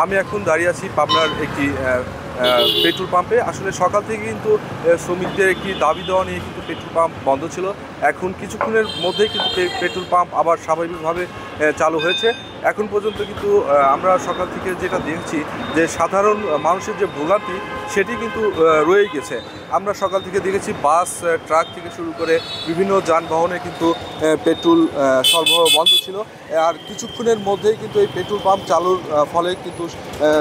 আমি এখন দাঁড়িয়ে আছি পাবনার একটি পেট্রোল পাম্পে। আসলে সকাল থেকে কিন্তু শ্রমিকদের একটি দাবি দেওয়া নিয়ে কিন্তু পেট্রোল পাম্প বন্ধ ছিল। এখন কিছুক্ষণের মধ্যেই কিন্তু পেট্রোল পাম্প আবার স্বাভাবিকভাবে চালু হয়েছে। এখন পর্যন্ত কিন্তু আমরা সকাল থেকে যেটা দেখছি যে সাধারণ মানুষের যে ভোগান্তি সেটি কিন্তু রয়ে গেছে। আমরা সকাল থেকে দেখেছি বাস, ট্রাক থেকে শুরু করে বিভিন্ন যানবাহনে কিন্তু পেট্রোল সরবরাহ বন্ধ ছিল। আর কিছুক্ষণের মধ্যেই কিন্তু এই পেট্রোল পাম্প চালুর ফলে কিন্তু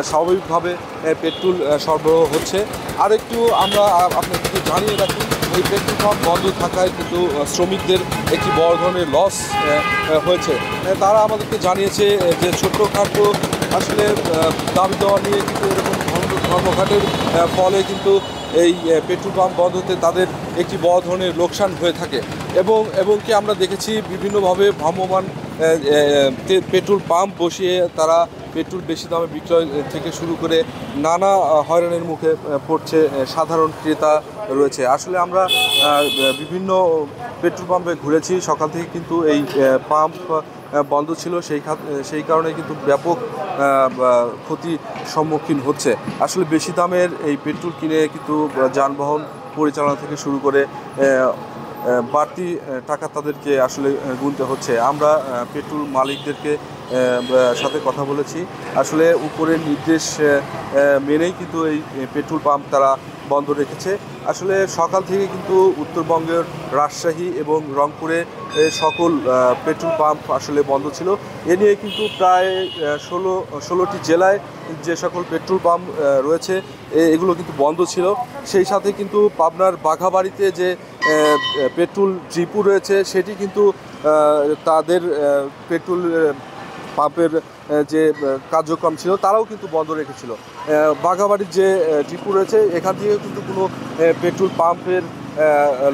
স্বাভাবিকভাবে পেট্রোল সরবরাহ হচ্ছে। আর একটু আমরা আপনাদেরকে জানিয়ে রাখি, এই পেট্রোল পাম্প বন্ধ থাকায় কিন্তু শ্রমিকদের একটি বড় ধরনের লস হয়েছে। তারা আমাদেরকে জানিয়েছে যে ছোট্টখাটো আসলে দাবি দেওয়া নিয়ে কিন্তু এরকম ধর্মঘাটের ফলে কিন্তু এই পেট্রোল পাম্প বন্ধ হতে তাদের একটি বড় ধরনের লোকসান হয়ে থাকে। এবং কি আমরা দেখেছি বিভিন্নভাবে ভ্রাম্যমাণ পেট্রোল পাম্প বসিয়ে তারা পেট্রোল বেশি দামে বিক্রয় থেকে শুরু করে নানা হয়রানির মুখে পড়ছে সাধারণ ক্রেতা রয়েছে। আসলে আমরা বিভিন্ন পেট্রোল পাম্পে ঘুরেছি সকাল থেকে, কিন্তু এই পাম্প বন্ধ ছিল, সেই কারণে কিন্তু ব্যাপক ক্ষতির সম্মুখীন হচ্ছে। আসলে বেশি দামের এই পেট্রোল কিনে কিন্তু যানবাহন পরিচালনা থেকে শুরু করে বাড়তি টাকা তাদেরকে আসলে গুনতে হচ্ছে। আমরা পেট্রোল মালিকদেরকে সাথে কথা বলেছি। আসলে উপরের নির্দেশ মেনেই কিন্তু এই পেট্রোল পাম্প তারা বন্ধ রেখেছে। আসলে সকাল থেকে কিন্তু উত্তরবঙ্গের রাজশাহী এবং রংপুরে সকল পেট্রোল পাম্প আসলে বন্ধ ছিল। এ নিয়ে কিন্তু প্রায় 16টি জেলায় যে সকল পেট্রোল পাম্প রয়েছে এগুলো কিন্তু বন্ধ ছিল। সেই সাথে কিন্তু পাবনার বাঘাবাড়িতে যে পেট্রোল ডিপো রয়েছে সেটি কিন্তু তাদের পেট্রোল পাম্পের যে কার্যক্রম ছিল তারাও কিন্তু বন্ধ রেখেছিল। বাঘাবাড়ির যে ডিপো রয়েছে এখান থেকে কিন্তু কোনো পেট্রোল পাম্পের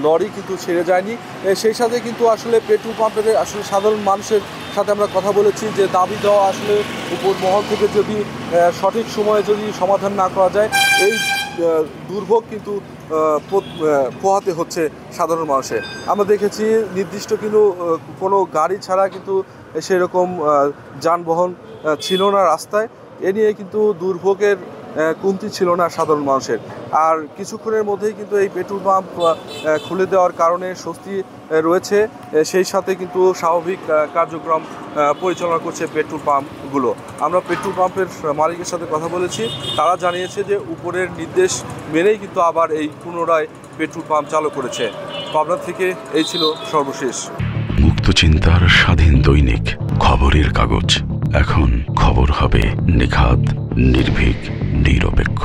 লরি কিন্তু ছেড়ে যায়নি। সেই সাথে কিন্তু আসলে পেট্রোল পাম্পের আসলে সাধারণ মানুষের সাথে আমরা কথা বলেছি যে দাবি দেওয়া আসলে উপর মহল থেকে যদি সঠিক সময়ে যদি সমাধান না করা যায় এই দুর্ভোগ কিন্তু পোহাতে হচ্ছে সাধারণ মানুষের। আমরা দেখেছি নির্দিষ্ট কিন্তু কোনো গাড়ি ছাড়া কিন্তু সেরকম যানবাহন ছিল না রাস্তায়। এ নিয়ে কিন্তু দুর্ভোগের কমতি ছিল না সাধারণ মানুষের। আর কিছুক্ষণের মধ্যেই কিন্তু এই পেট্রোল পাম্প খুলে দেওয়ার কারণে স্বস্তি রয়েছে। সেই সাথে কিন্তু স্বাভাবিক কার্যক্রম পরিচালনা করছে পেট্রোল পাম্পগুলো। আমরা পেট্রোল পাম্পের মালিকের সাথে কথা বলেছি, তারা জানিয়েছে যে উপরের নির্দেশ মেনেই কিন্তু আবার এই পুনরায় পেট্রোল পাম্প চালু করেছে। পাবনা থেকে এই ছিল সর্বশেষ। মুক্ত চিন্তার স্বাধীন দৈনিক খবরের কাগজ। এখন খবর হবে নিখাত, নির্ভীক, নিরপেক্ষ।